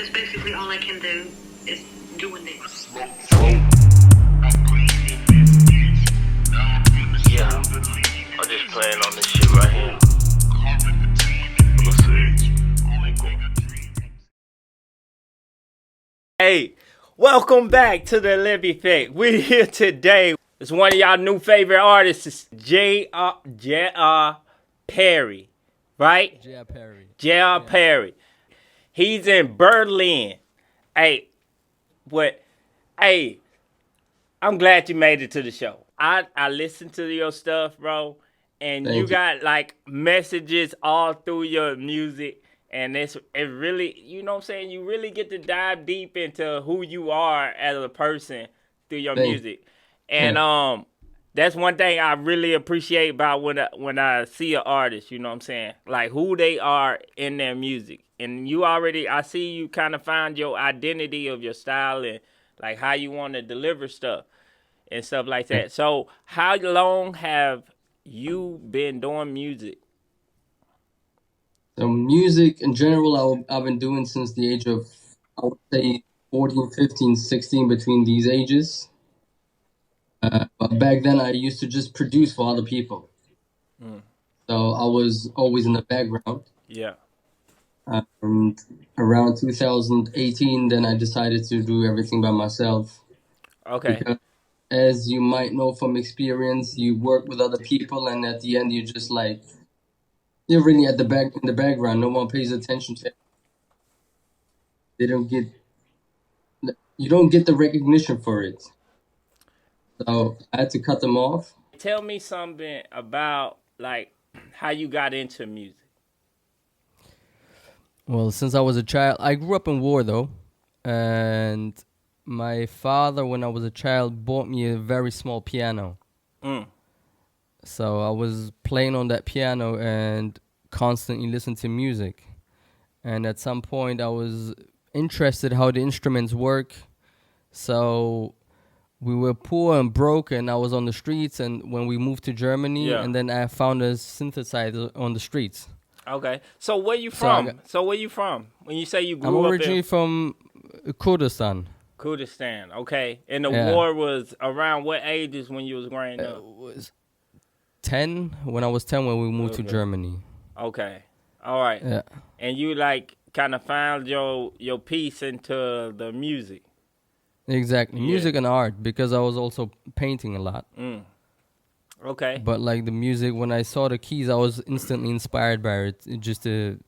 Because basically all I can do is doing this. Yeah, I'm just playing on this shit right here. Hey, welcome back to the Levy Effect. We're here today. It's one of y'all new favorite artists, Jear Perry, right? Jear Perry. Jear Perry. He's in Berlin. Hey, Hey, I'm glad you made it to the show. I listened to your stuff, bro, and Thank you you. got like messages all through your music, and it really, you know what I'm saying? You really get to dive deep into who you are as a person through your Thank you. music. And that's one thing I really appreciate about when I see an artist, you know what I'm saying? Like who they are in their music. And I see you kind of found your identity of your style and like how you want to deliver stuff and stuff like that. So how long have you been doing music? So music in general, I've been doing since the age of, I would say, 14, 15, 16, between these ages. But back then, I used to just produce for other people. So I was always in the background. Yeah. And around 2018, then I decided to do everything by myself. Okay. Because as you might know from experience, you work with other people, and at the end, you're just like, you're really in the background. No one pays attention to it. You don't get the recognition for it. So I had to cut them off. Tell me something about like how you got into music. Well, since I was a child, I grew up in war though, and my father, when I was a child, bought me a very small piano. So I was playing on that piano and constantly listening to music. And at some point, I was interested how the instruments work. So we were poor and broke, and I was on the streets. And when we moved to Germany, and then I found a synthesizer on the streets. Okay. So where you from? Where you from? When you say you grew up I'm originally from Kurdistan. Kurdistan. Okay. And the war was around what ages when you was growing up? It was 10, when I was 10 when we moved to Germany. Okay. All right. Yeah. And you like kind of found your piece into the music. Exactly. Yeah. Music and art, because I was also painting a lot. Okay. But like the music, when I saw the keys, I was instantly inspired by it, just to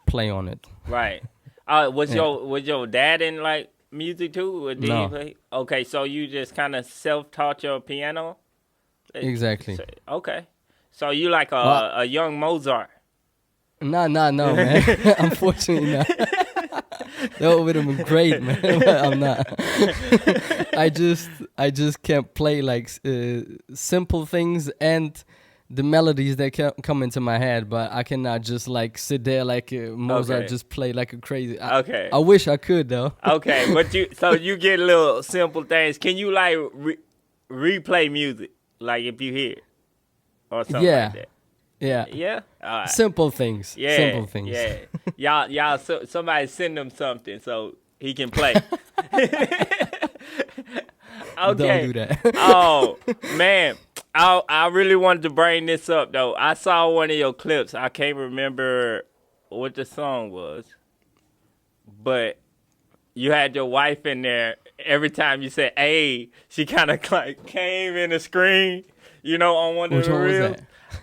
play on it. Right. Was your dad in like music too? Or did he No. play? Okay, so you just kind of self-taught your piano? Exactly. Okay. So you like a young Mozart? No, man. Unfortunately not. That would have been great, man. But I'm not. I just can't play like simple things and the melodies that come into my head, but I cannot just like sit there like Mozart, just play like a crazy. Okay. I wish I could though. Okay, but you get little simple things. Can you like replay music, like if you hear it or something like that? Yeah. Yeah. All right. Simple things. Yeah. Simple things. Yeah. y'all. Somebody send him something so he can play. Okay. Don't do that. Oh man, I really wanted to bring this up though. I saw one of your clips. I can't remember what the song was, but you had your wife in there. Every time you said "hey," she kind of like came in the screen. You know, on one of the reels.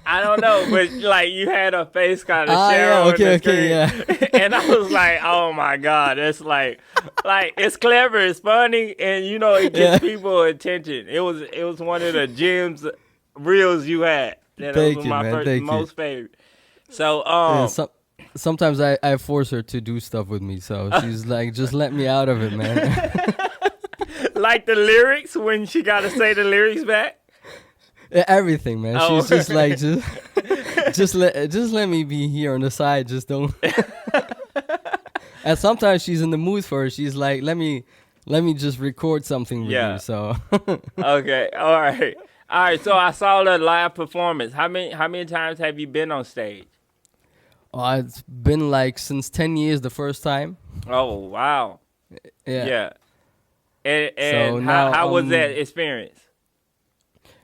I don't know, but like you had her face kind of share on the screen. And I was like, oh my God, it's like it's clever, it's funny, and you know it gets people attention. It was one of the gems reels you had. That was my most favorite. So sometimes I force her to do stuff with me, so she's like, just let me out of it, man. Like the lyrics when she got to say the lyrics back. Everything, man. She's just like, just let me be here on the side. Just don't. And sometimes she's in the mood for it. She's like, let me just record something with you. So. Okay. All right. So I saw the live performance. How many times have you been on stage? It's been like since 10 years the first time. Oh wow. Yeah. Yeah. And So how now was that experience?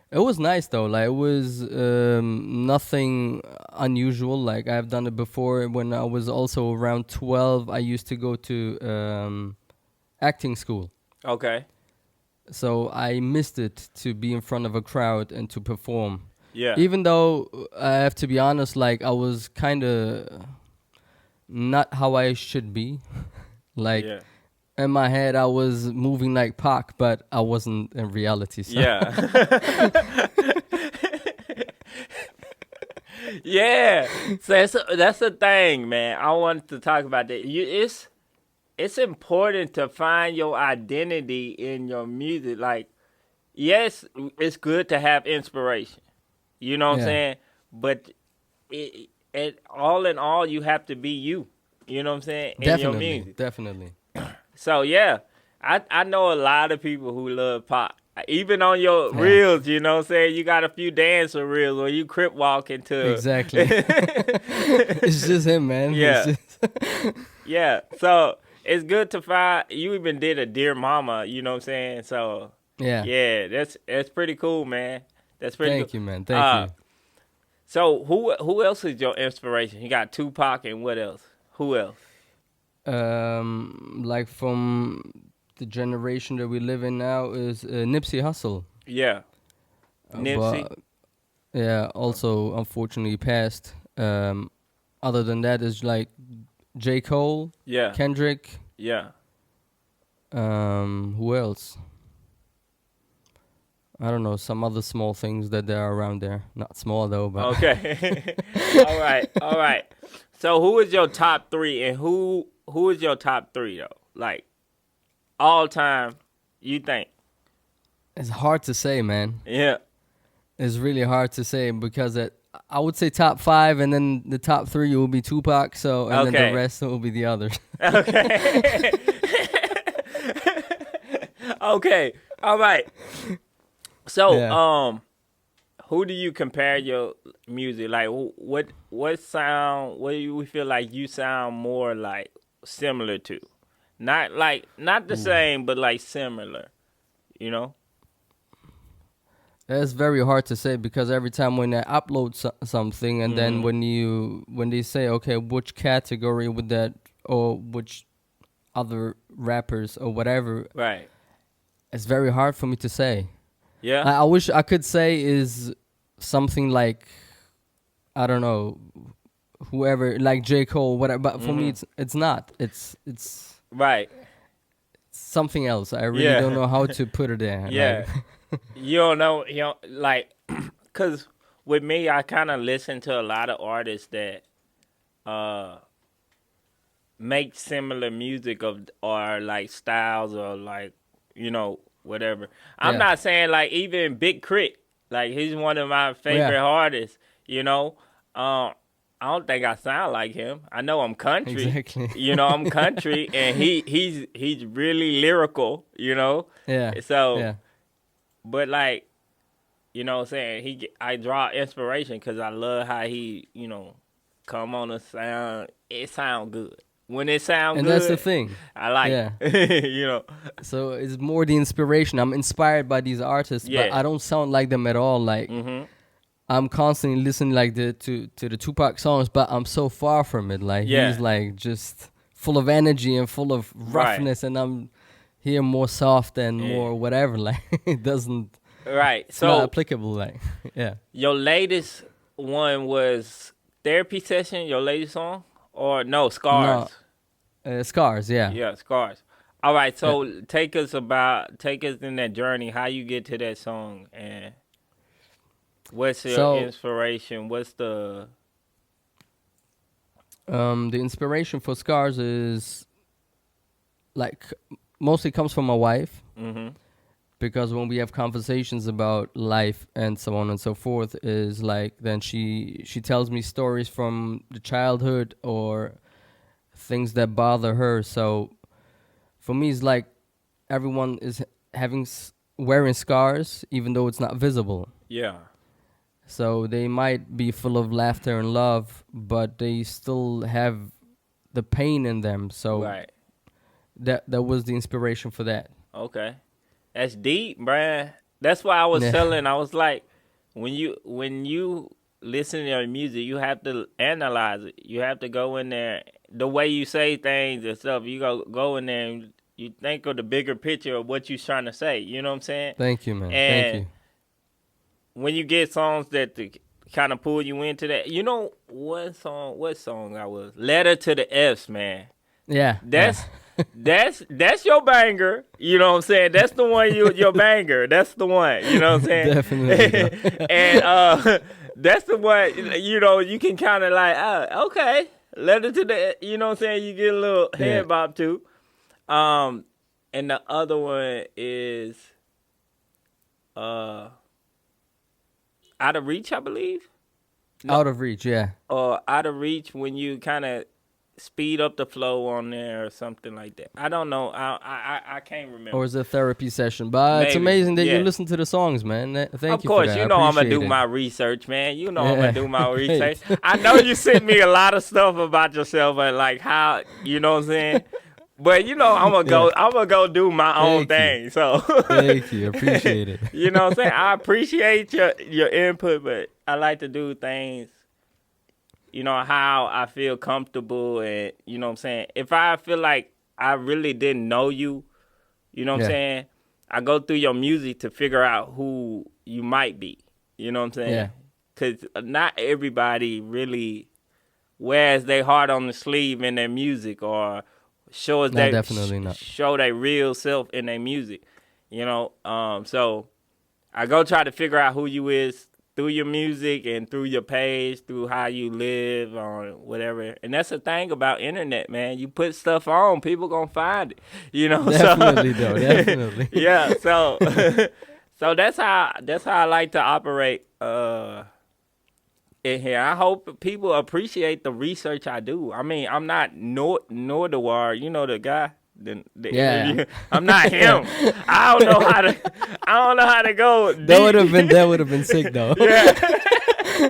it was nice though. Like it was nothing unusual. Like I've done it before when I was also around 12. I used to go to acting school. Okay. So I missed it to be in front of a crowd and to perform. Yeah. Even though I have to be honest, like I was kind of not how I should be. Like Yeah. in my head, I was moving like Pac, but I wasn't in reality. So. Yeah. Yeah. So that's the thing, man. I wanted to talk about that. It's important to find your identity in your music. Like, yes, it's good to have inspiration. You know what I'm Yeah. saying? But all in all, you have to be you. You know what I'm saying? In your music. Definitely. So yeah, I know a lot of people who love pop. Even on your Yeah. reels, you know what I'm saying? You got a few dancer reels where you crip walk into Exactly. It's just him, man. Yeah. It's just Yeah. So it's good to find you even did a Dear Mama, you know what I'm saying? So yeah. that's pretty cool, man. That's pretty Thank cool. you, man. Thank you. So who else is your inspiration? You got Tupac and what else? Who else? Like from the generation that we live in now is Nipsey Hussle. Yeah. Nipsey. But, yeah, also unfortunately passed. Other than that is like J. Cole, Yeah. Kendrick. Yeah. Who else? I don't know, some other small things that there are around there. Not small though, but Okay. All right. So who is your top three and who is your top three though? Like all time, you think? it's hard to say, man. Yeah. It's really hard to say because I would say top 5, and then the top 3 will be Tupac. So and then Okay. the rest will be the others. Okay. Okay. All right. So, Yeah. who do you compare your music? Like, what sound? What do you feel like you sound more like similar to? Not the same, but like similar. You know? It's very hard to say because every time when I upload something, and then when they say, okay, which category would that, or which other rappers or whatever, Right. it's very hard for me to say. Yeah. I wish I could say is something like, I don't know, whoever, like J. Cole, whatever. But for me, it's not. It's Right. something else. I really Yeah. don't know how to put it there. Yeah. Like, You don't know, like, cause with me, I kind of listen to a lot of artists that, make similar music or like styles or like, whatever. I'm Yeah. not saying like even Big Crit, like he's one of my favorite artists, I don't think I sound like him. I know I'm country. Exactly. I'm country and he's really lyrical, yeah. So, yeah. but like, what I'm saying, I draw inspiration because I love how he, come on a sound. It sound good. When it sound And good, that's the thing. I like Yeah. it. So it's more the inspiration. I'm inspired by these artists, but Yeah. I don't sound like them at all. Like I'm constantly listening like to the Tupac songs, but I'm so far from it. Like Yeah. he's like just full of energy and full of roughness, and I'm here more soft and more whatever. Like it doesn't. Right. It's So not applicable. Like yeah. your latest one was Therapy Session, your latest song? Or no, Scars. No, Scars. Yeah. Yeah, Scars. All right, so take us in that journey, how you get to that song, and what's your inspiration? What's the inspiration for Scars is like mostly comes from my wife. Because when we have conversations about life and so on and so forth, is like then she tells me stories from the childhood or things that bother her. So for me, it's like everyone is wearing scars, even though it's not visible. Yeah. So they might be full of laughter and love, but they still have the pain in them. So Right. that was the inspiration for that. Okay. That's deep, bruh. That's why I was Yeah. telling. I was like, when you listen to your music, you have to analyze it. You have to go in there. The way you say things and stuff, you go in there and you think of the bigger picture of what you're trying to say. You know what I'm saying? Thank you, man. And Thank you. when you get songs that kind of pull you into that, you know what song I was? Letter to the F's, man. Yeah. That's that's your banger. You know what I'm saying? That's the one your banger. That's the one. You know what I'm saying? Definitely. And that's the one, you know, you can kind of like, okay. Letter to the, you know what I'm saying? You get a little head bop too. And the other one is Out of Reach, I believe. Out of Reach, yeah. Or Out of Reach, when you kind of speed up the flow on there or something like that. I don't know. I can't remember. Or is it a therapy session? But it's Maybe, amazing that yeah. you listen to the songs, man. Thank you Of course, for that. you I know I'm going to appreciate do it. my research, man. You know I'm Yeah. going to do my research. I know you sent me a lot of stuff about yourself and like how, you know what I'm saying? But you know I'm gonna go do my own Thank you. thing. So Thank you. Appreciate it. you know what I'm saying? I appreciate your input, but I like to do things, you know, how I feel comfortable, and you know what I'm saying? If I feel like I really didn't know you, you know what I'm Yeah. saying? I go through your music to figure out who you might be. You know what I'm saying? Yeah. Because not everybody really wears their heart on the sleeve in their music or shows No, definitely not. show their real self in their music. You know, so I go try to figure out who you is through your music and through your page, through how you live on whatever. And that's the thing about internet, man. You put stuff on, people gonna find it. You know, Definitely, though. Definitely. yeah. So, so that's how I like to operate in here. I hope people appreciate the research I do. I mean, I'm not Nordawar, you know the guy. The Yeah. interview. I'm not him. I don't know how to go. That would have been sick though. Yeah.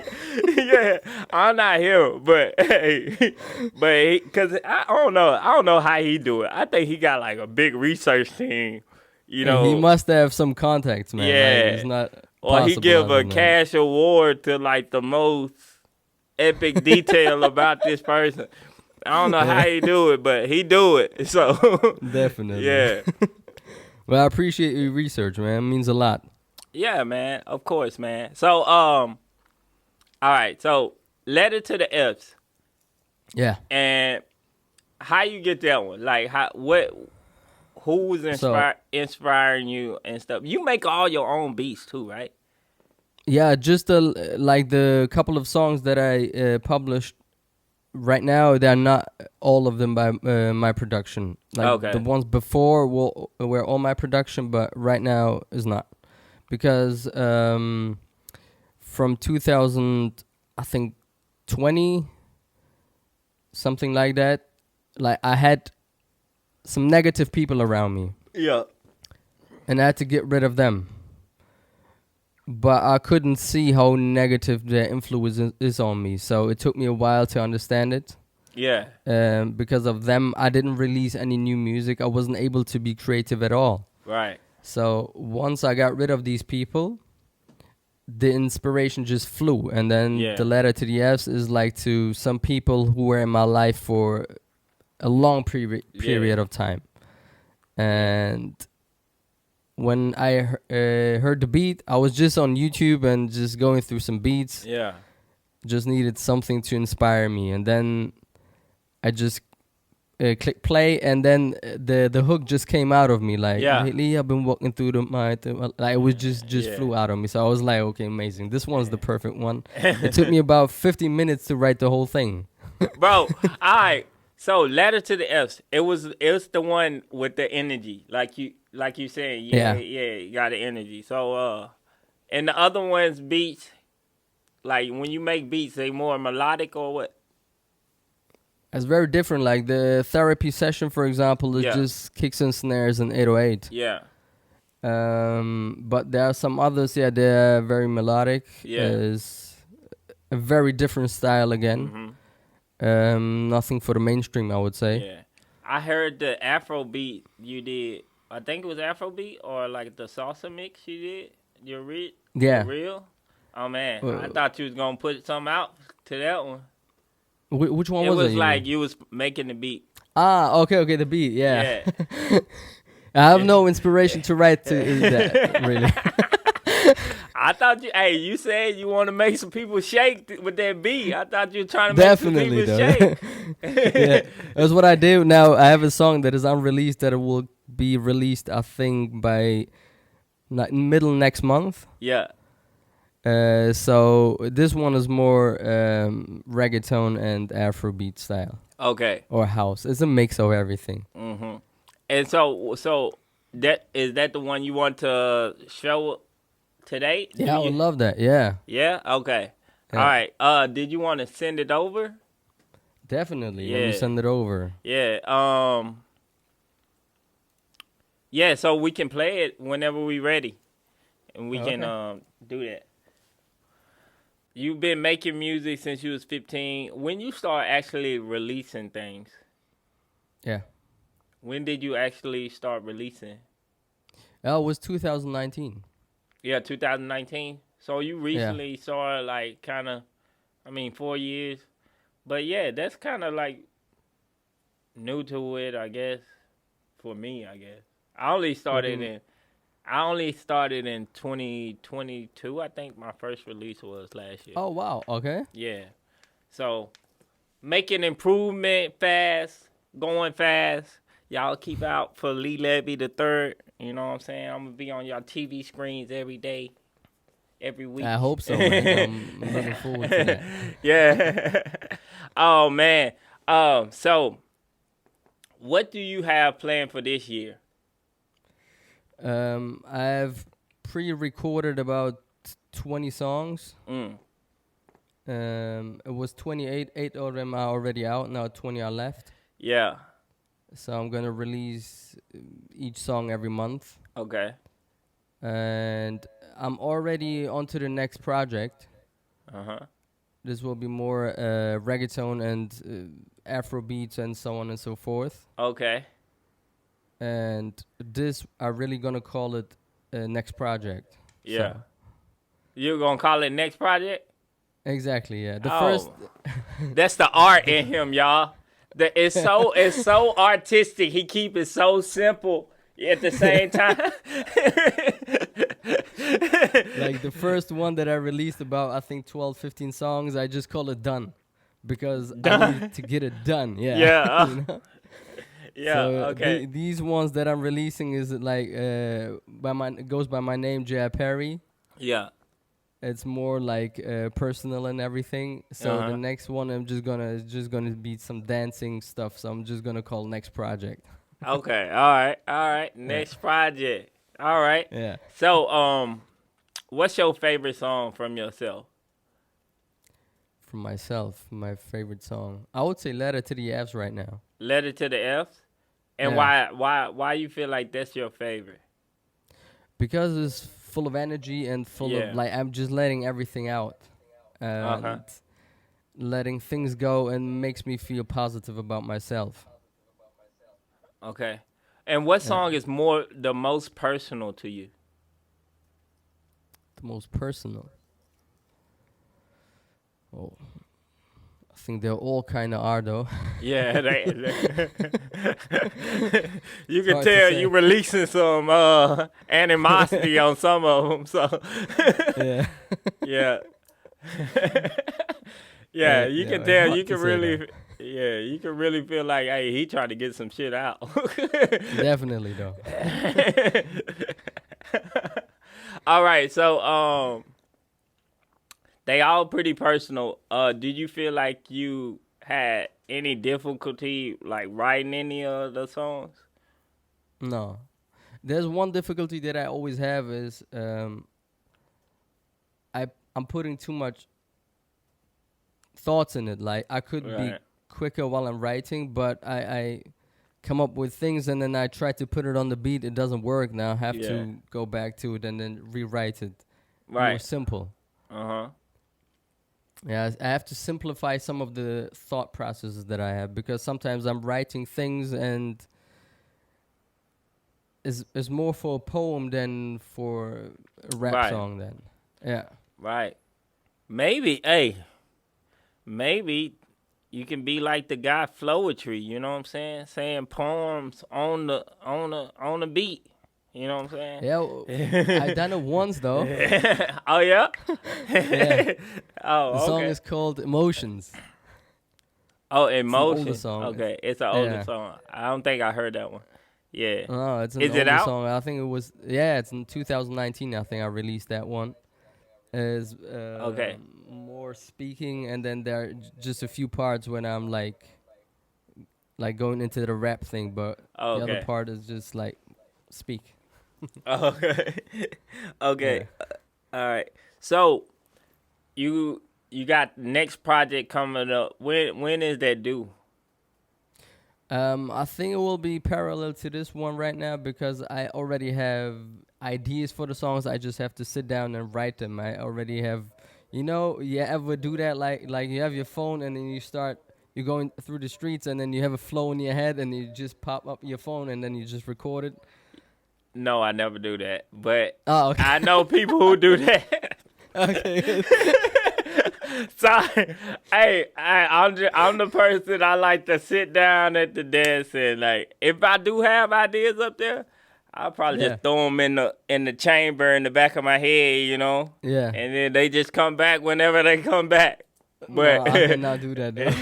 Yeah, I'm not him, but hey, because I don't know how he do it. I think he got like a big research team, you know. He must have some contacts, man. Yeah. Like, it's not Or he possible give a other than that. cash award to like the most epic detail about this person. I don't know how he do it, but he do it. So Definitely. yeah. Well, I appreciate your research, man. It means a lot. Yeah, man. Of course, man. So all right. So Letter to the F's. Yeah. And how you get that one? Like who was inspiring you and stuff? You make all your own beats too, right? Yeah, just like the couple of songs that I published right now, they're not all of them by my production. Like Okay. the ones before were all my production, but right now is not. Because from 2000, I think 20, something like that, like I had some negative people around me. Yeah. And I had to get rid of them. But I couldn't see how negative their influence is on me. So it took me a while to understand it. Yeah. Because of them, I didn't release any new music. I wasn't able to be creative at all. Right. So once I got rid of these people, the inspiration just flew. And then the Letter to the F's is like to some people who were in my life for a long period of time. And when I heard the beat, I was just on YouTube and just going through some beats. Yeah. Just needed something to inspire me. And then I just click play, and then the hook just came out of me. Like, lately I've been walking through the mind. Like, it was just flew out of me. So I was like, okay, amazing. This one's the perfect one. It took me about 50 minutes to write the whole thing. Bro, all right. So Letter to the F's, it was the one with the energy, like you saying, you got the energy. So and the other ones beats, like when you make beats, they more melodic or what? It's very different. Like the therapy session, for example, is just kicks and snares and 808. Yeah. But there are some others, yeah, they're very melodic. Yeah. Is a very different style again. Nothing for the mainstream, I would say. Yeah. I heard the Afro beat you did. I think it was Afro beat or like the salsa mix you did. Your Yeah. real? Oh man, I thought you was gonna put something out to that one. Which one It was it? was like you was making the beat. Okay, the beat, yeah. Yeah. I have no inspiration to write to that, really. I thought you said you want to make some people shake with that beat. I thought you were trying to Definitely, make some though. people shake. Yeah, that's what I do now. I have a song that is unreleased that will be released, I think, by middle next month. Yeah. So this one is more reggaeton and Afrobeat style. Okay. Or house. It's a mix of everything. Mm-hmm. And so that is that the one you want to show today? Yeah, I would love that. Yeah. Yeah. Okay. Yeah. All right. Did you want to send it over? Definitely. Yeah. Let me send it over. Yeah. Yeah. So we can play it whenever we ready, and we can do that. You've been making music since you was 15. When you start actually releasing things? Yeah. When did you actually start releasing? It was 2019. Yeah, 2019. So you recently started, like, kind of, 4 years. But yeah, that's kind of like new to it, I guess. For me, I guess. I only started in 2022. I think my first release was last year. Oh, wow. Okay. Yeah. So, making improvement fast, going fast. Y'all keep out for Lee Levy III. You know what I'm saying? I'm going to be on y'all TV screens every day, every week. I hope so, man. I'm looking forward to that. Yeah. Oh, man. So, what do you have planned for this year? I've pre-recorded about 20 songs. It was 28. 8 of them are already out. Now 20 are left. Yeah. So I'm going to release each song every month. Okay. And I'm already onto the next project. Uh-huh. This will be more reggaeton and Afro beats and so on and so forth. Okay. And this, I'm really going to call it next project. Yeah. So. You're going to call it next project? Exactly, yeah. The first... That's the art in him, y'all. It's so artistic. He keep it so simple at the same time. Like the first one that I released, about I think 12, 15 songs, I just call it Done. Because I need to get it done. Yeah. Yeah. You know? Yeah, So okay. These ones that I'm releasing is like it goes by my name, Jear. Yeah. It's more like personal and everything. So the next one I'm just gonna be some dancing stuff. So I'm just gonna call next project. Okay. All right. Next project. All right. Yeah. So what's your favorite song from yourself? From myself, my favorite song, I would say "Letter to the F's" right now. Letter to the F's? And why you feel like that's your favorite? Because it's full of energy and full of like I'm just letting everything out and letting things go, and makes me feel positive about myself. Okay. And what song is the most personal to you? The most personal. Oh, I think they all kind of are though. Yeah, you can tell you releasing some animosity on some of them. So yeah, yeah, you can tell. You can really, that. you can really feel like, hey, he trying to get some shit out. Definitely though. All right, so they all pretty personal. Did you feel like you had any difficulty like writing any of the songs? No. There's one difficulty that I always have is I'm putting too much thoughts in it. Like I could be quicker while I'm writing, but I come up with things, and then I try to put it on the beat. It doesn't work. Now I have Yeah. to go back to it and then rewrite it. More Right. simple. Uh-huh. Yeah, I have to simplify some of the thought processes that I have, because sometimes I'm writing things and is more for a poem than for a rap Right. song. Then, yeah, Right. Maybe you can be like the guy Flowetry, you know what I'm saying? Saying poems on the beat. You know what I'm saying? yeah. I done it once though. Oh yeah? Yeah. Oh, The song okay. is called Emotions. Oh, older Emotion. song. Okay, it's an older Yeah. song. I don't think I heard that one. Yeah. Oh, it's an Is it older out? song. I think it was. Yeah, it's in 2019. I think I released that one. Is Okay. more speaking, and then there are just a few parts when I'm like going into the rap thing, but Oh, the other okay. part is just like speak. Okay. Okay. All right. So you got next project coming up. When is that due? I think it will be parallel to this one right now, because I already have ideas for the songs. I just have to sit down and write them. I already have, you ever do that? Like you have your phone and then you're going through the streets and then you have a flow in your head and you just pop up your phone and then you just record it. No, I never do that. But Oh, okay. I know people who do that. Okay. So, hey, I'm the person I like to sit down at the desk and like if I do have ideas up there, I'll probably Yeah. just throw them in the chamber in the back of my head, Yeah. and then they just come back whenever they come back. But No, I cannot do that though.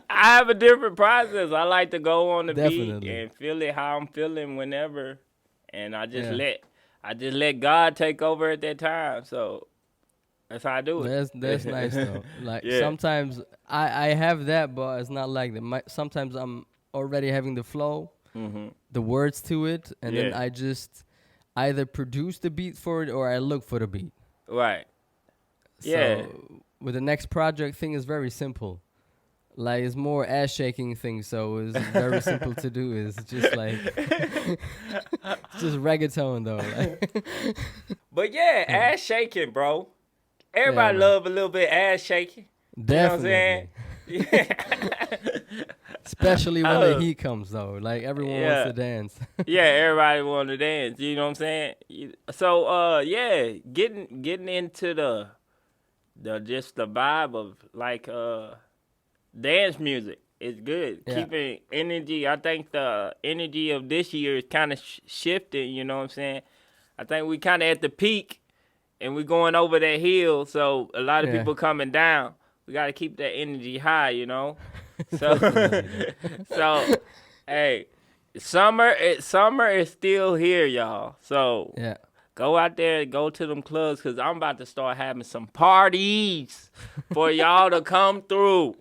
I have a different process. I like to go on the beat Definitely. and feel it how I'm feeling whenever, and I just Yeah. let God take over at that time. So that's how I do it. That's nice though. Like Yeah. sometimes I have that, but it's not like that. Sometimes I'm already having the flow, the words to it, and then Yeah. I just either produce the beat for it or I look for the beat. Right. So Yeah. with the next project thing is very simple. Like it's more ass shaking thing, so it's very simple to do. It's just like it's just reggaeton though. Like. But yeah, ass shaking, bro. Everybody Yeah, man. love a little bit ass shaking. Definitely. You know what I'm saying? Especially when Oh. the heat comes though. Like everyone Yeah. wants to dance. Yeah, everybody want to dance. You know what I'm saying? So, yeah, getting into the just the vibe of like dance music is good. Yeah. Keeping energy. I think the energy of this year is kind of shifting. You know what I'm saying? I think we kind of at the peak, and we going over that hill. So a lot of Yeah. people coming down. We got to keep that energy high. So, so, hey, summer is still here, y'all. So Yeah. go out there and go to them clubs, because I'm about to start having some parties for y'all to come through.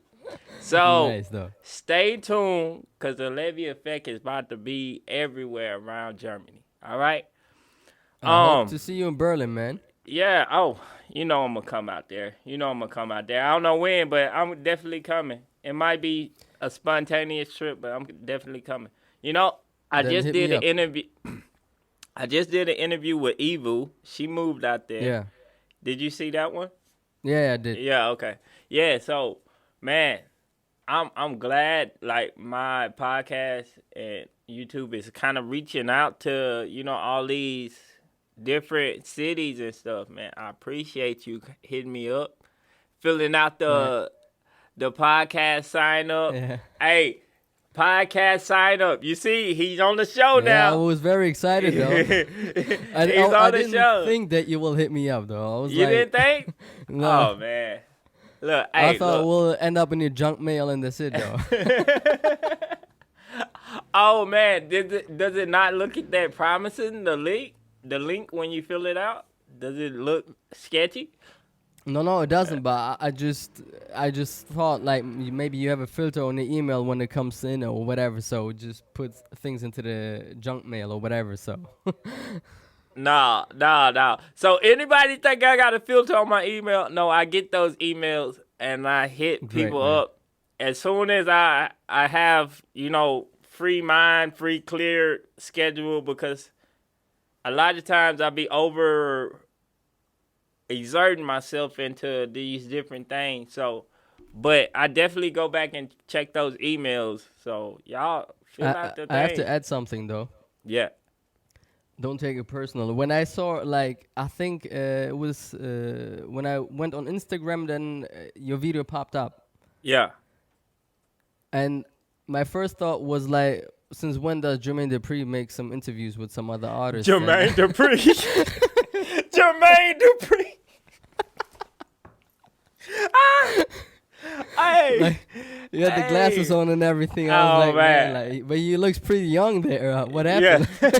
So Nice though. stay tuned, because the Levy Effect is about to be everywhere around Germany. All right? I hope to see you in Berlin, man. Yeah, I'm going to come out there. I don't know when, but I'm definitely coming. It might be a spontaneous trip, but I'm definitely coming. I Then just hit did me an up. interview. I just did an interview with Evu. She moved out there. Yeah. Did you see that one? Yeah, I did. Yeah, okay. Yeah, so man, I'm glad like my podcast and YouTube is kind of reaching out to, all these different cities and stuff, man. I appreciate you hitting me up, filling out the podcast sign up. Yeah. Hey, podcast sign up. You see, he's on the show Yeah, I now. was very excited though. I the didn't show. think that you will hit me up though. I was You like, didn't think? No. Oh man. Look, I hey, thought look. we'll end up in your junk mail in the city though. Oh man, does it not look that promising? The link when you fill it out, does it look sketchy? No, it doesn't. But I just thought like maybe you have a filter on the email when it comes in or whatever. So it just puts things into the junk mail or whatever. So No. So anybody think I got a filter on my email? No, I get those emails and I hit Great, people man. up as soon as I have, free mind, free clear schedule, because a lot of times I be over exerting myself into these different things. So, but I definitely go back and check those emails. So y'all fill out the thing. I have to add something though. Yeah. Don't take it personal. When I saw, like, I think it was when I went on Instagram, then your video popped up. Yeah. And my first thought was, like, since when does Jermaine Dupri make some interviews with some other artists? Jermaine Dupri. Jermaine Dupri. Hey. Like, you had the glasses on and everything. I was like, man, like, but you looks pretty young there. What happened? Yeah.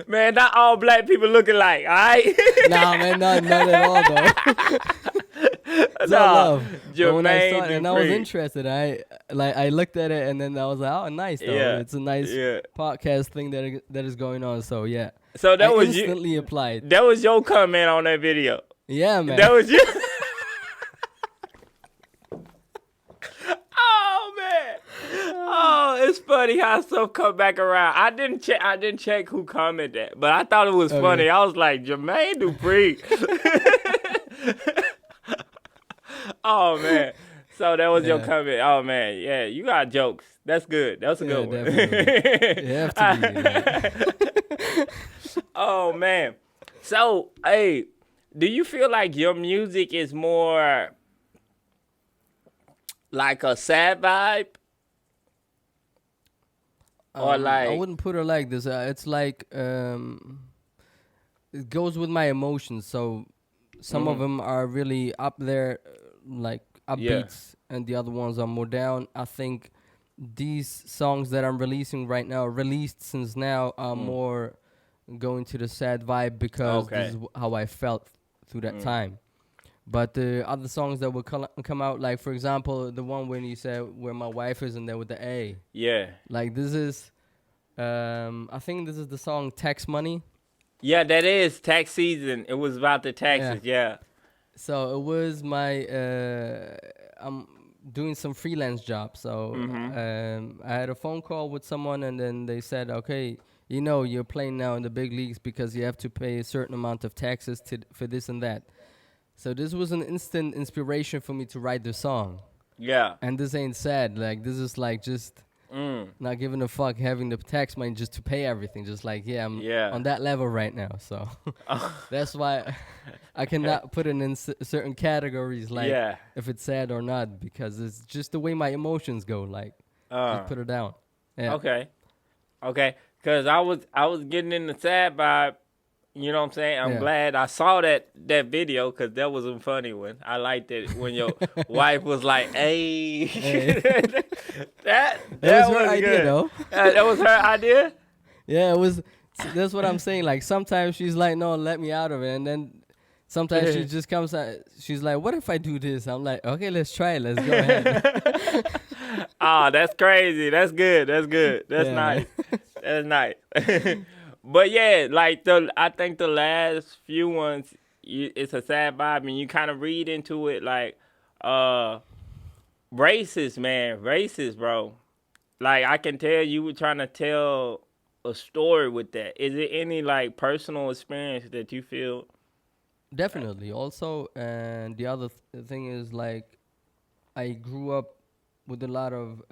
Man, not all black people look alike, all right? Nah, man, not at all, though. It's all love. But when I saw it, and I was interested, I looked at it, and then I was like, oh, nice, though. Yeah. It's a nice podcast thing that is going on, so yeah. So that was instantly applied. That was your comment on that video. Yeah, man. That was you. Oh man. Oh, it's funny how stuff come back around. I didn't check who commented that, but I thought it was funny. I was like, Jermaine Dupri. Oh man. So that was your comment. Oh man, yeah, you got jokes. That's good. That's a good one. Definitely. You have to be. Oh man. So, hey, do you feel like your music is more like a sad vibe? Or like, I wouldn't put it like this. It's like it goes with my emotions. So some of them are really up there, like upbeats, and the other ones are more down. I think these songs that I'm releasing right now, released since now, are more going to the sad vibe, because this is how I felt through that time. But the other songs that will come out, like, for example, the one when you said where my wife is, and there with the A. Yeah. Like, this is, I think this is the song Tax Money. Yeah, that is tax season. It was about the taxes, yeah. So it was my, I'm doing some freelance job. So I had a phone call with someone, and then they said, okay, you're playing now in the big leagues because you have to pay a certain amount of taxes for this and that. So this was an instant inspiration for me to write the song. Yeah. And this ain't sad. Like, this is like just not giving a fuck, having the tax money just to pay everything. Just like, I'm on that level right now. So that's why I cannot put it in certain categories, like if it's sad or not, because it's just the way my emotions go. Like, just put it down. Yeah. Okay. Because I was getting in the sad vibe. You know what I'm saying? I'm glad I saw that video, because that was a funny one. I liked it when your wife was like, hey. that was her idea, though. That was her idea? Yeah, it was. That's what I'm saying. Like, sometimes she's like, no, let me out of it. And then sometimes she just comes out. She's like, what if I do this? I'm like, okay, let's try it. Let's go ahead. That's crazy. That's good. That's nice. That's nice. But yeah, like I think the last few ones, it's a sad vibe, and you kind of read into it like, racist, man, racist, bro. Like, I can tell you were trying to tell a story with that. Is it any like personal experience that you feel? Definitely. Also, and the other thing is, like, I grew up with a lot of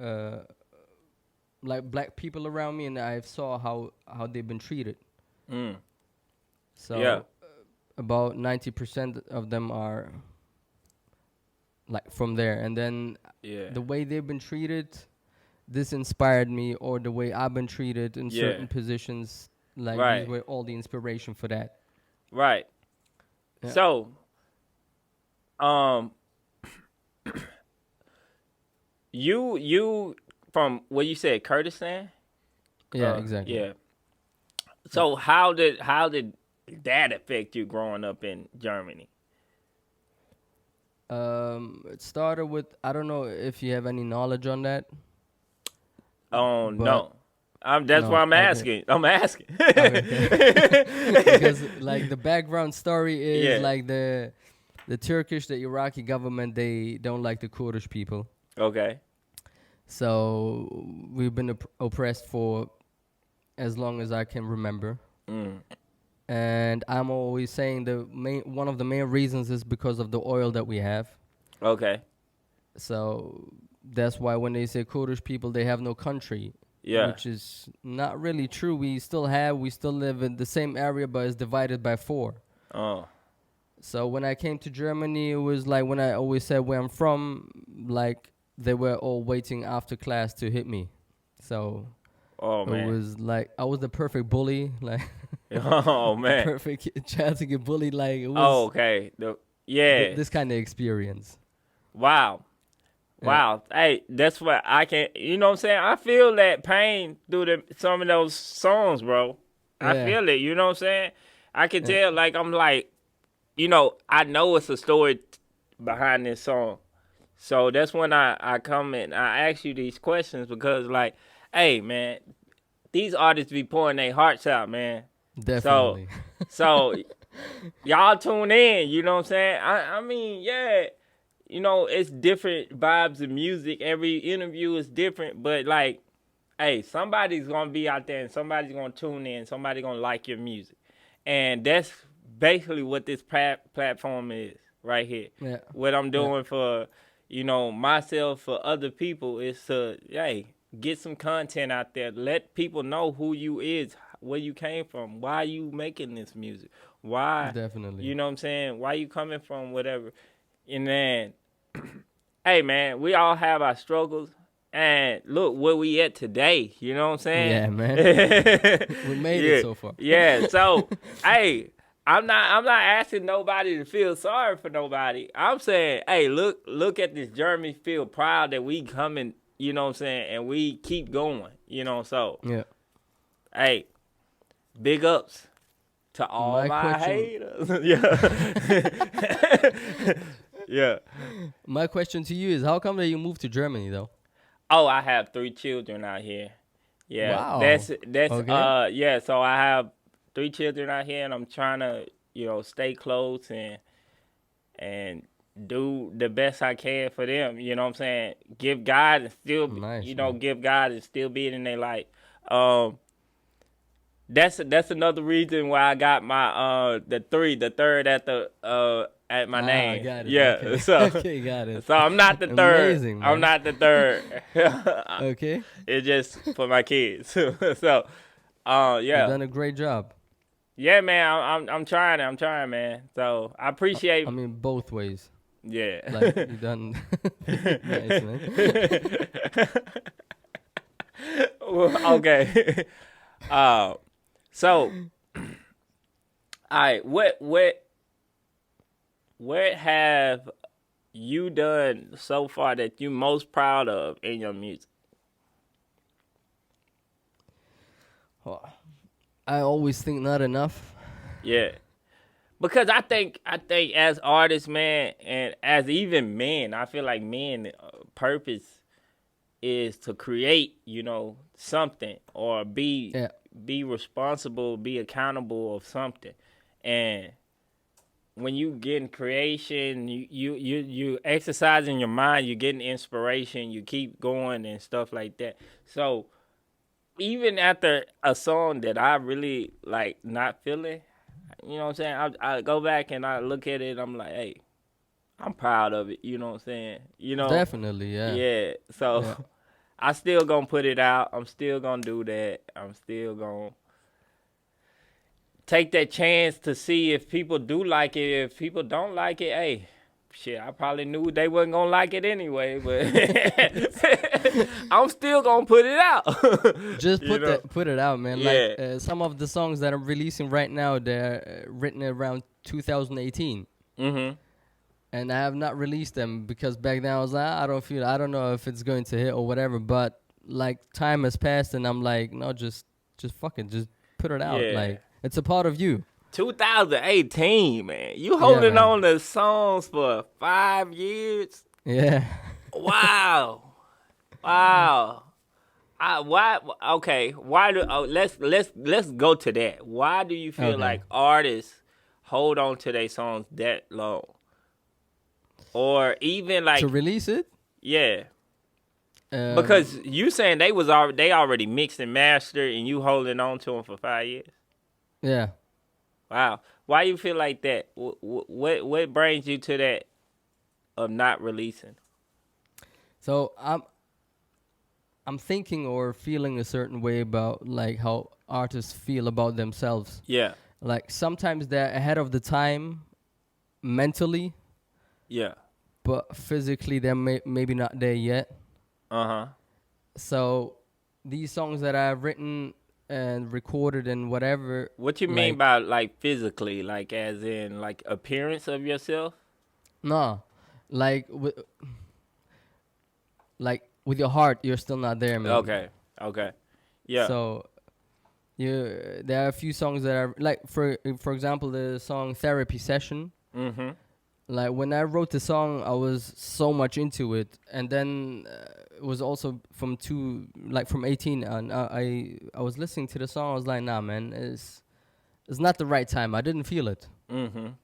like black people around me, and I saw how they've been treated. So about 90% of them are like from there, and then the way they've been treated, this inspired me, or the way I've been treated in certain positions, like these were all the inspiration for that. Right. Yeah. So, you from what you said, Kurdistan? Yeah, exactly. Yeah. So how did that affect you growing up in Germany? It started with, I don't know if you have any knowledge on that. Oh no. That's why I'm asking. I'm asking. Because like the background story is like the Turkish, the Iraqi government, they don't like the Kurdish people. Okay. So we've been oppressed for as long as I can remember. And I'm always saying one of the main reasons is because of the oil that we have. Okay. So that's why when they say Kurdish people, they have no country. Yeah. Which is not really true. We still live in the same area, but it's divided by 4. Oh. So when I came to Germany, it was like when I always said where I'm from, like they were all waiting after class to hit me. So man. it was like I was the perfect bully, like Oh man. perfect child to get bullied. Like it was Okay. this kind of experience. Wow. Wow. Hey, that's what I can, you know what I'm saying? I feel that pain through some of those songs, bro. I feel it, you know what I'm saying? I can tell, like, I'm like, you know, I know it's a story behind this song. So that's when I come and I ask you these questions because, like, hey, man, these artists be pouring their hearts out, man. Definitely. So y'all tune in, you know what I'm saying? I mean, yeah. You know, it's different vibes of music. Every interview is different. But, like, hey, somebody's going to be out there and somebody's going to tune in. Somebody's going to like your music. And that's basically what this platform is right here. Yeah. What I'm doing for, you know, myself, for other people is to, hey, get some content out there. Let people know who you is, where you came from, why you making this music. Why. Definitely. You know what I'm saying? Why you coming from, whatever. And then, hey, man, we all have our struggles. And look where we at today. You know what I'm saying? Yeah, man. We made it so far. Yeah. So, hey, I'm not asking nobody to feel sorry for nobody. I'm saying, hey, look at this journey. Feel proud that we coming, you know what I'm saying? And we keep going, you know, so. Yeah. Hey, big ups to all my haters. Yeah. Yeah. My question to you is, how come that you moved to Germany though? Oh, I have 3 children out here. Yeah. Wow. That's okay. Yeah, so I have 3 children out here and I'm trying to, you know, stay close and do the best I can for them, you know what I'm saying? Give God and still give God and still be in their life. That's another reason why I got my the third at my name. Got it. Yeah. Okay. So okay, got it. So I'm not the third. Amazing, man. I'm not the third. Okay. It's just for my kids. So yeah. You've done a great job. Yeah, man. I'm trying, man. So I appreciate. I mean, both ways. Yeah. Like you done. Nice, man. Well, okay. So, all right. What have you done so far that you most proud of in your music? Well, I always think not enough. Yeah. Because I think as artists, man, and as even men, I feel like men purpose is to create, you know, something or be responsible, be accountable of something. And when you get in creation, you exercising your mind, you're getting inspiration, you keep going and stuff like that. So even after a song that I really like not feeling, you know what I'm saying? I go back and I look at it, I'm like, hey, I'm proud of it, you know what I'm saying? You know? Definitely, yeah. Yeah. So I still gonna put it out. I'm still gonna do that. I'm still gonna take that chance to see if people do like it. If people don't like it, hey, shit, I probably knew they wasn't gonna like it anyway, but I'm still gonna put it out. Just put it out, man. Yeah. Like some of the songs that I'm releasing right now, they're written around 2018. Mm-hmm. And I have not released them because back then I was like, I don't know if it's going to hit or whatever. But like time has passed, and I'm like, no, just fucking just put it out. Yeah. Like it's a part of you. 2018, man. You holding on to songs for 5 years? Yeah. Wow. Wow. Why? Okay. Why do? Let's go to that. Why do you feel like artists hold on to their songs that long? or even like To release it? yeah. Um, Because you saying they already mixed and mastered, and you holding on to them for 5 years. yeah. Wow, why you feel like that? What brings you to that of not releasing? So I'm thinking or feeling a certain way about like how artists feel about themselves. Yeah, Like sometimes they're ahead of the time mentally, yeah, but physically they're maybe not there yet. uh-huh, So these songs that I've written and recorded and whatever, what you mean like by like physically, like as in like appearance of yourself? no, like with your heart, you're still not there, maybe. Okay, yeah, So there are a few songs that are like for example the song Therapy Session. mm-hmm, Like when I wrote the song, I was so much into it, and then it was also from 18, and I was listening to the song. I was like, nah, man, it's not the right time. I didn't feel it. mm-hmm, And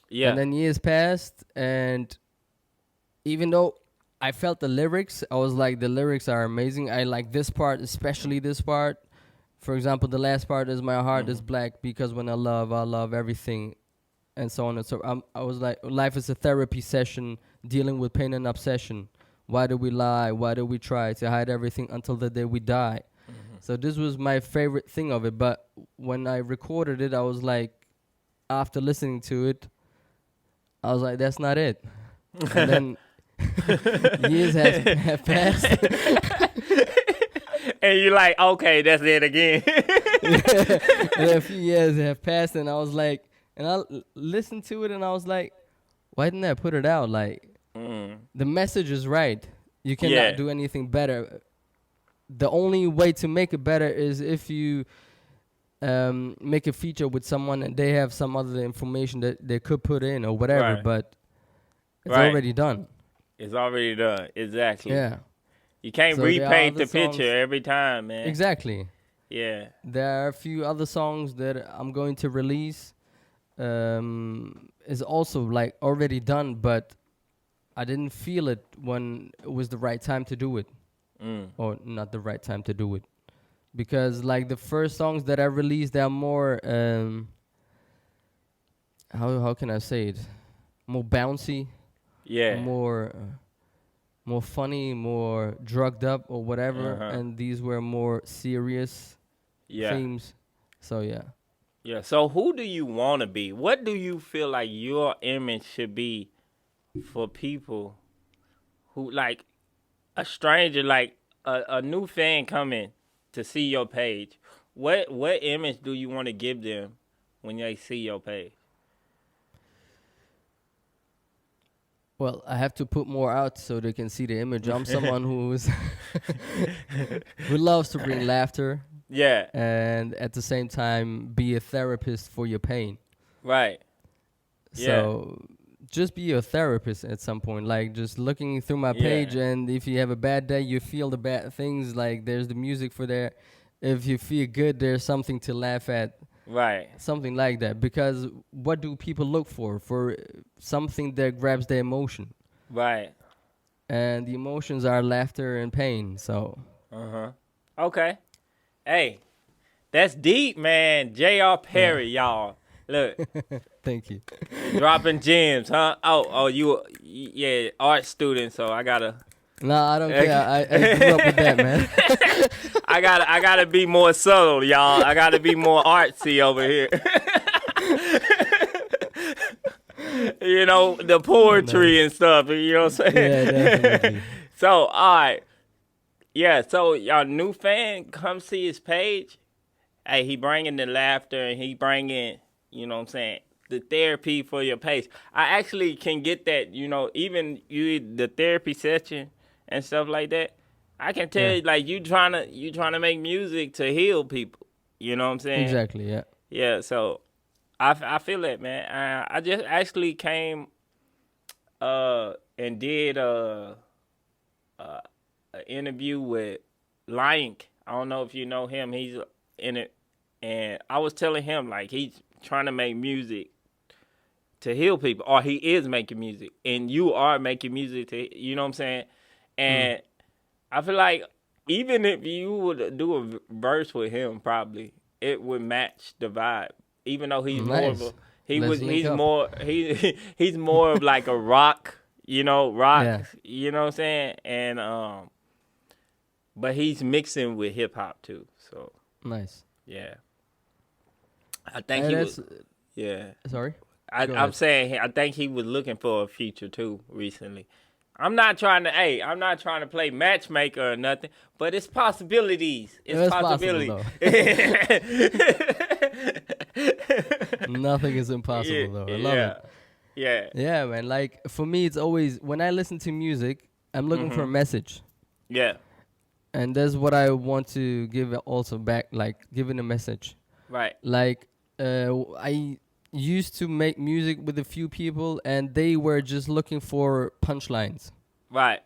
yeah, then years passed, and even though I felt the lyrics, I was like, the lyrics are amazing. I like this part, especially this part. For example, the last part is my heart is black because when I love everything, and so on and so. I was like, life is a therapy session dealing with pain and obsession. Why do we lie? Why do we try to hide everything until the day we die? So this was my favorite thing of it. But when I recorded it, I was like, after listening to it, I was like, that's not it. And then years have passed. and you like, okay, that's it again. And then a few years have passed, and I was like, and I listened to it, and I was like, why didn't I put it out? Like, the message is right. You cannot do anything better. The only way to make it better is if you make a feature with someone and they have some other information that they could put in or whatever, Right. but it's Right. already done. It's already done. Exactly. Yeah, You can't So there are repaint other the picture songs- every time, man. exactly. Yeah. There are a few other songs that I'm going to release. Is also like already done, but I didn't feel it when it was the right time to do it, or not the right time to do it, because like the first songs that I released, they're more how can I say it, more bouncy, Yeah. more funny, more drugged up or whatever, and these were more serious Yeah. themes. So yeah. Yeah. So who do you want to be? What do you feel like your image should be for people who like a stranger, like a new fan coming to see your page? What image do you want to give them when they see your page? Well, I have to put more out so they can see the image. I'm someone who's who loves to bring laughter Yeah. and at the same time be a therapist for your pain. Right. So just be a therapist at some point. Like just looking through my page, and if you have a bad day, you feel the bad things. Like there's the music for there. If you feel good, there's something to laugh at. Right. Something like that. Because what do people look for? For something that grabs their emotion. Right. And the emotions are laughter and pain. So Okay. Hey, that's deep, man. Jear Perry, y'all. Look, thank you. dropping gems, huh? Oh, yeah, art student. So I gotta, No, I don't care. I grew up with that, man. I gotta be more subtle, y'all. I gotta be more artsy over here. You know, the poetry and stuff. You know what I'm saying? Yeah, definitely. So, all right. Yeah, so y'all new fan, come see his page. Hey, he bringing the laughter and he bringing, you know what I'm saying, the therapy for your page. I actually can get that, you know, even the therapy session and stuff like that. I can tell you, like, you trying to make music to heal people. You know what I'm saying? Exactly, yeah. Yeah, so I feel that, man. I just actually came and did an interview with Link. I don't know if you know him. He's in it, and I was telling him like he's trying to make music to heal people, or he is making music, and you are making music to, you know what I'm saying? And I feel like even if you would do a verse with him, probably it would match the vibe. Even though he's more of a he's more of like a rock, rock, you know what I'm saying? And but he's mixing with hip hop too. So nice. Yeah. I think he was. Yeah. Sorry. I'm saying I think he was looking for a feature too recently. I'm not trying to play matchmaker or nothing, but it's possibilities. It's possibilities. Nothing is impossible though. I love it. Yeah. Yeah, man. Like for me, it's always when I listen to music, I'm looking for a message. Yeah. And that's what I want to give also back, like giving a message. Right. Like I used to make music with a few people, and they were just looking for punchlines. Right.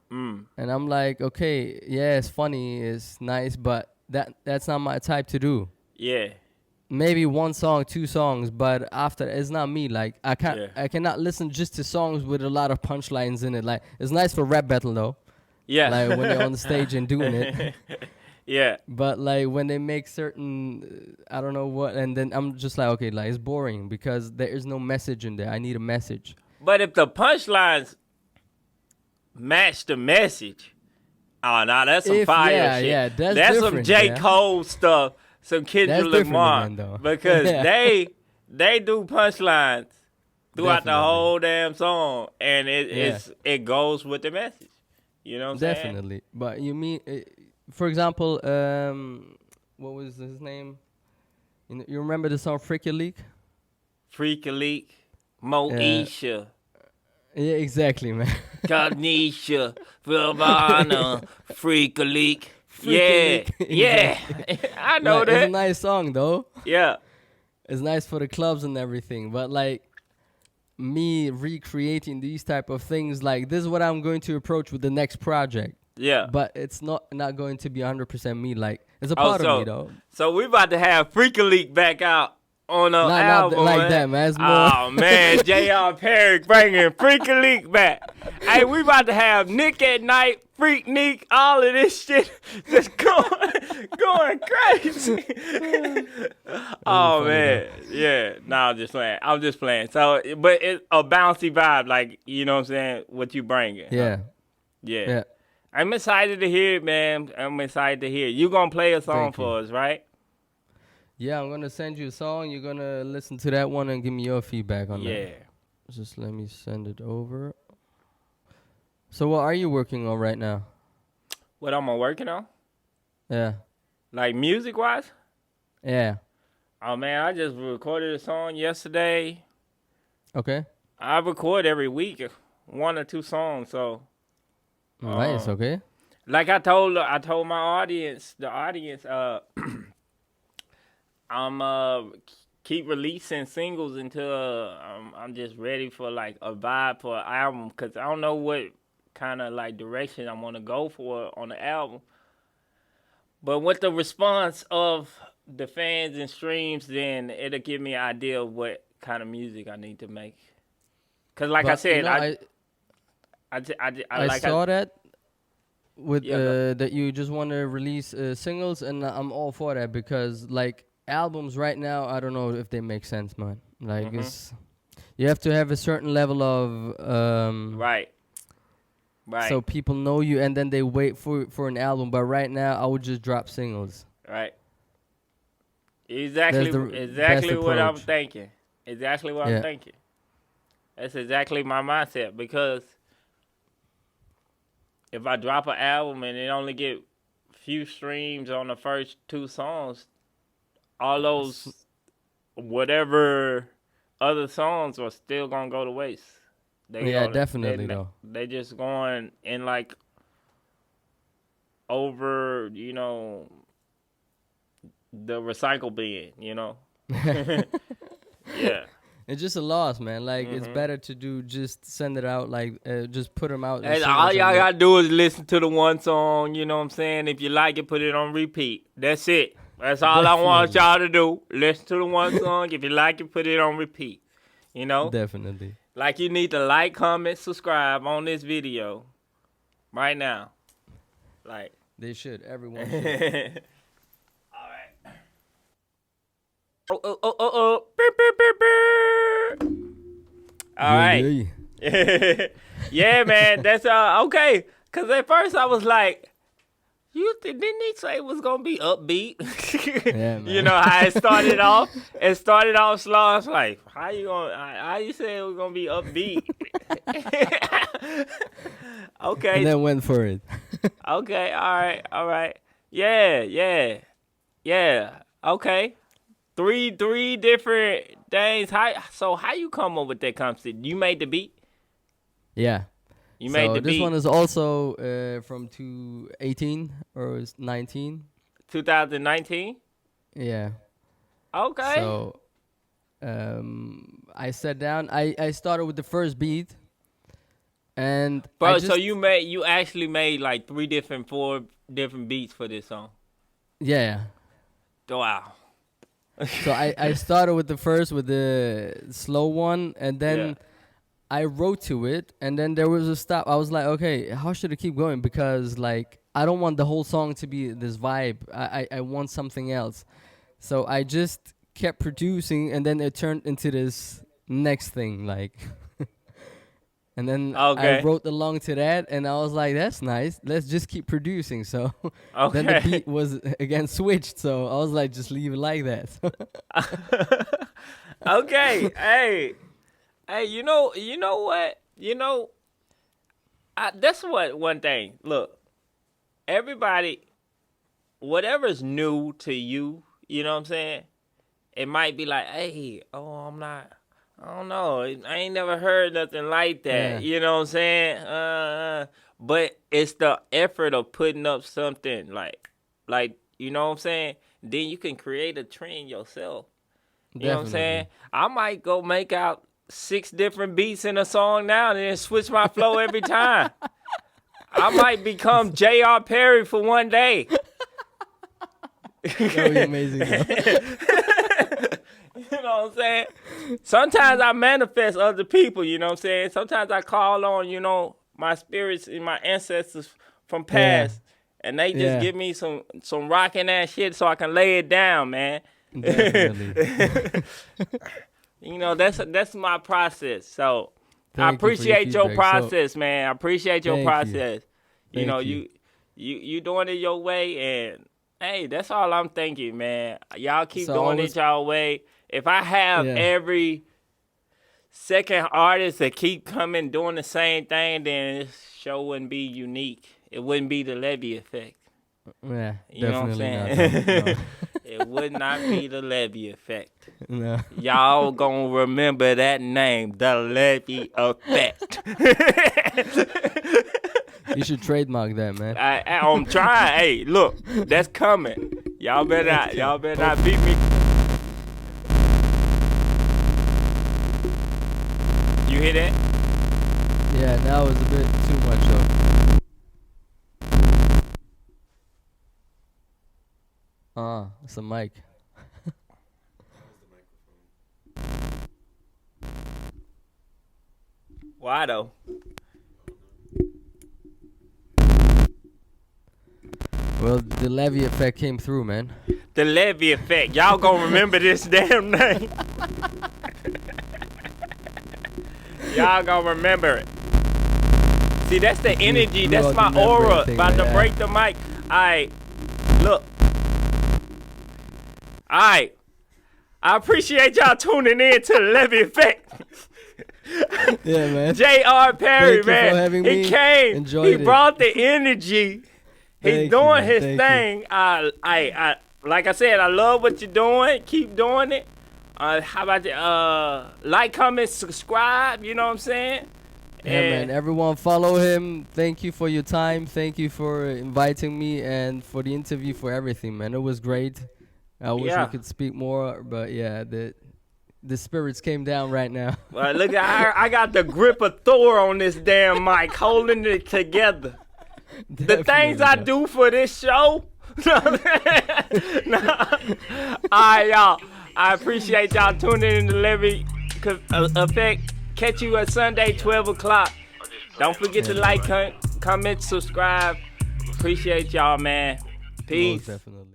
And I'm like, okay, yeah, it's funny, it's nice, but that's not my type to do. Yeah. Maybe one song, two songs, but after it's not me. Like I cannot listen just to songs with a lot of punchlines in it. Like it's nice for rap battle though. Yeah. Like when you're on the stage and doing it. Yeah. But like when they make certain, I don't know what, and then I'm just like, okay, like it's boring because there is no message in there. I need a message. But if the punchlines match the message, oh, nah, that's some fire shit. Yeah, that's some J. Cole stuff, some Kendrick Lamar, because they do punchlines throughout the whole damn song, and it goes with the message. You know what I'm saying? Definitely. But you mean, for example, what was his name? You remember the song Freaky Leak? Freaky Leak, Moesha. Yeah, exactly, man. Cognitia, Vilvana, Freaky Leak. Yeah. I know like, that. It's a nice song, though. Yeah. It's nice for the clubs and everything. But, like, me recreating these type of things, like, this is what I'm going to approach with the next project. Yeah. But it's not going to be 100% me. Like, it's a part of me, though. So we about to have Freaky Leak back out on an album. Not like that, man. It's more. Oh, man. J.R. Perry bringing Freaky Leak back. Hey, we about to have Nick at Night, Freak Nick, all of this shit just going crazy. Oh, man. Though. Yeah. No, I'm just playing. So, but it's a bouncy vibe, like, you know what I'm saying, what you bringing. Yeah. Yeah. I'm excited to hear it, man. I'm excited to hear it. You going to play a song for us, right? Yeah, I'm going to send you a song. You're going to listen to that one and give me your feedback on that. Yeah. Just let me send it over. So what are you working on right now? What am I working on? Yeah. Like music-wise? Yeah. Oh, man, I just recorded a song yesterday. Okay. I record every week, 1 or 2 songs, so. Nice, okay. Like I told my audience, I'm keep releasing singles until I'm just ready for like a vibe for an album, because I don't know what kind of like direction I want to go for on the album. But with the response of the fans and streams, then it'll give me an idea of what kind of music I need to make. Because like I said, I saw that with that you just want to release singles, and I'm all for that, because like albums right now, I don't know if they make sense, man. Like you have to have a certain level of right. So people know you, and then they wait for an album. But right now, I would just drop singles. Right. Exactly what I'm thinking. Exactly what I'm thinking. That's exactly my mindset, because if I drop an album and it only get few streams on the first 2 songs, all those whatever other songs are still gonna go to waste. Definitely though. They just going in like over, the recycle bin, Yeah. It's just a loss, man. Like, it's better to just send it out, like, just put them out. And all y'all gotta do is listen to the one song, you know what I'm saying? If you like it, put it on repeat. That's it. That's all I want y'all to do. Listen to the one song. If you like it, put it on repeat. You know? Definitely. Like, you need to like, comment, subscribe on this video right now. Like, They should. Everyone should. all right. Oh. Beep, beep, beep, beep. All right. Yeah, man. That's okay. Cause at first I was like, didn't he say it was gonna be upbeat? Yeah, man. You know how it started off? It started off slow. I was like, how you say it was gonna be upbeat? Okay. And then went for it. Okay, all right. Yeah. Okay. Three different things. How you come up with that concept? You made the beat? Yeah. You made the this beat. one is also from 2018 or 19. 2019? Yeah. Okay. So I sat down. I started with the first beat. And Bro, so you actually made like four different beats for this song. Yeah. Wow. So I started with the slow one, and then Yeah. I wrote to it, and then there was a stop. I was like, okay, how should I keep going? Because like I don't want the whole song to be this vibe. I want something else. So I just kept producing, and then it turned into this next thing, like. And then Okay. I wrote along to that, and I was like, that's nice. Let's just keep producing. So then the Okay. beat was again switched. So I was like, just leave it like that. Okay. Hey, you know what? That's one thing. Look, everybody, whatever's new to you, you know what I'm saying? It might be like, hey, I don't know. I ain't never heard nothing like that. Yeah. You know what I'm saying? But it's the effort of putting up something like, you know what I'm saying? Then you can create a trend yourself. You know what I'm saying? I might go make out 6 different beats in a song now and then switch my flow every time. I might become Jear Perry for one day. That would be amazing, though. You know what I'm saying? Sometimes I manifest other people, you know what I'm saying? Sometimes I call on, my spirits and my ancestors from past. And they just give me some rocking ass shit so I can lay it down, man. Definitely. That's my process. So I Thank you for your appreciate your feedback. process, man. I appreciate your Thank you. process. Thank you. You doing it your way, and hey, that's all I'm thinking, man. Y'all keep So doing it y'all way. If I have every second artist that keep coming doing the same thing, then this show wouldn't be unique. It wouldn't be the Levy Effect. Yeah, You know what I'm definitely saying? not. It would not be the Levy Effect. No. Y'all gonna remember that name, the Levy Effect. You should trademark that, man. I'm trying. Hey, look, that's coming. Y'all better not beat me. You hear that? Yeah, that was a bit too much, though. It's a mic. Why though? Well, the Levy Effect came through, man. The Levy Effect. Y'all gonna remember this damn name. Y'all gonna remember it. See, that's the energy. That's out my the membrane aura. thing, About to yeah. break the mic. Alright. Look. Alright. I appreciate y'all tuning in to the Levy Effect. Yeah, man. Jear Perry, Thank you for man. having He me. came. Enjoyed He it. brought the energy. He's Thank you, doing man. his Thank you. thing. I like I said, I love what you're doing. Keep doing it. How about the like, comment, subscribe? You know what I'm saying? Yeah, man. Everyone follow him. Thank you for your time. Thank you for inviting me and for the interview, for everything, man. It was great. I wish Yeah. we could speak more, but yeah, the spirits came down right now. Well, look, I got the grip of Thor on this damn mic, holding it together. The things I do for this show. All right, y'all. I appreciate y'all tuning in to Levy Effect. Catch you at Sunday, 12 o'clock. Don't forget to like, comment, subscribe. Appreciate y'all, man. Peace. Most definitely.